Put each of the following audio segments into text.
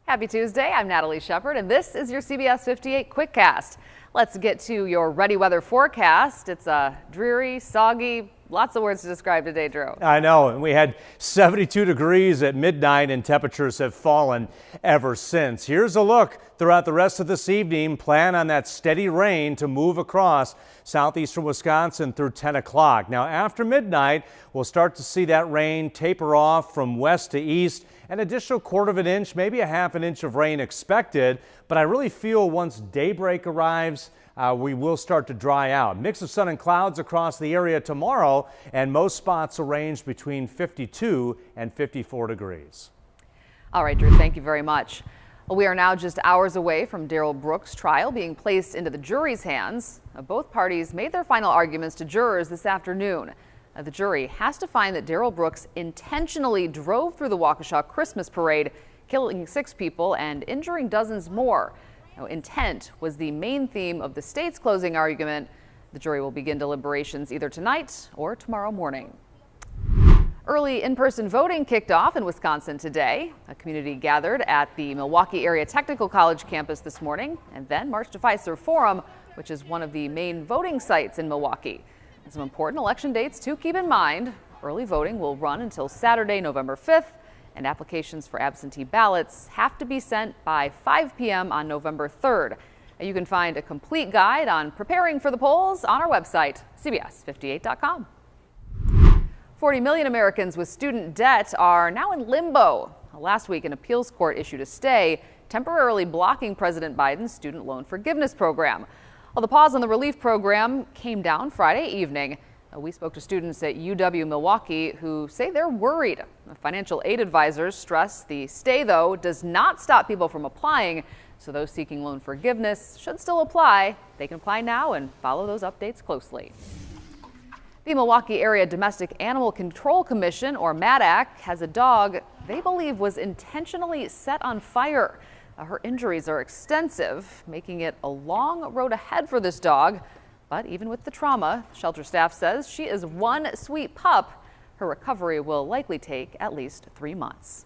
Happy Tuesday, I'm Natalie Shepard, and this is your CBS 58 Quickcast. Let's get to your ready weather forecast. It's dreary, soggy, lots of words to describe today, Drew. I know, and we had 72 degrees at midnight and temperatures have fallen ever since. Here's a look throughout the rest of this evening. Plan on that steady rain to move across southeastern Wisconsin through 10 o'clock. Now after midnight, we'll start to see that rain taper off from west to east. An additional quarter of an inch, maybe a half an inch of rain expected, but I really feel once daybreak arrives, we will start to dry out. Mix of sun and clouds across the area tomorrow, and most spots will range between 52 and 54 degrees. All right, Drew, thank you very much. We are now just hours away from Darrell Brooks' trial being placed into the jury's hands. Both parties made their final arguments to jurors this afternoon. The jury has to find that Darrell Brooks intentionally drove through the Waukesha Christmas parade, killing 6 people and injuring dozens more. Now, intent was the main theme of the state's closing argument. The jury will begin deliberations either tonight or tomorrow morning. Early in-person voting kicked off in Wisconsin today. A community gathered at the Milwaukee Area Technical College campus this morning and then marched to Fiserv Forum, which is one of the main voting sites in Milwaukee. Some important election dates to keep in mind. Early voting will run until Saturday, November 5th, and applications for absentee ballots have to be sent by 5 p.m. on November 3rd. You can find a complete guide on preparing for the polls on our website, CBS58.com. 40 million Americans with student debt are now in limbo. Last week, an appeals court issued a stay temporarily blocking President Biden's student loan forgiveness program. Well, the pause on the relief program came down Friday evening. We spoke to students at UW-Milwaukee who say they're worried. Financial aid advisors stress the stay, though, does not stop people from applying, so those seeking loan forgiveness should still apply. They can apply now and follow those updates closely. The Milwaukee Area Domestic Animal Control Commission, or MADAC, has a dog they believe was intentionally set on fire. Her injuries are extensive, making it a long road ahead for this dog. But even with the trauma, shelter staff says she is one sweet pup. Her recovery will likely take at least 3 months.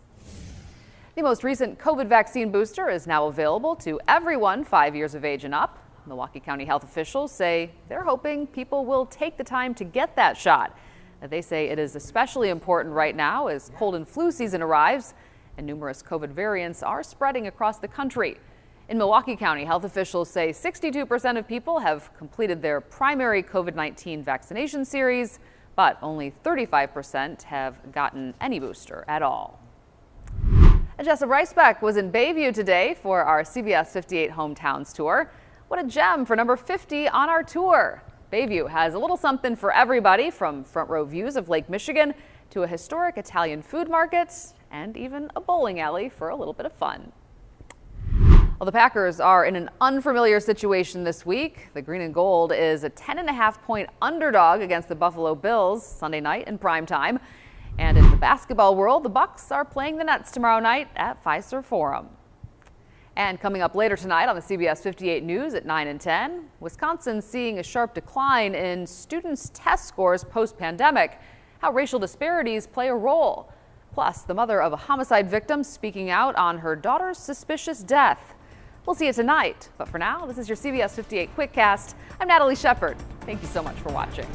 The most recent COVID vaccine booster is now available to everyone 5 years of age and up. Milwaukee County health officials say they're hoping people will take the time to get that shot. They say it is especially important right now as cold and flu season arrives, and numerous COVID variants are spreading across the country. In Milwaukee County, health officials say 62% of people have completed their primary COVID-19 vaccination series, but only 35% have gotten any booster at all. Jessa Reisbeck was in Bayview today for our CBS 58 Hometowns tour. What a gem for number 50 on our tour. Bayview has a little something for everybody, from front row views of Lake Michigan to a historic Italian food market and even a bowling alley for a little bit of fun. Well, the Packers are in an unfamiliar situation this week. The Green and Gold is a 10.5-point underdog against the Buffalo Bills Sunday night in prime time. And in the basketball world, the Bucks are playing the Nets tomorrow night at Fiserv Forum. And coming up later tonight on the CBS 58 News at 9 and 10, Wisconsin's seeing a sharp decline in students' test scores post-pandemic, how racial disparities play a role. Plus, the mother of a homicide victim speaking out on her daughter's suspicious death. We'll see you tonight. But for now, this is your CBS 58 Quickcast. I'm Natalie Shepard. Thank you so much for watching.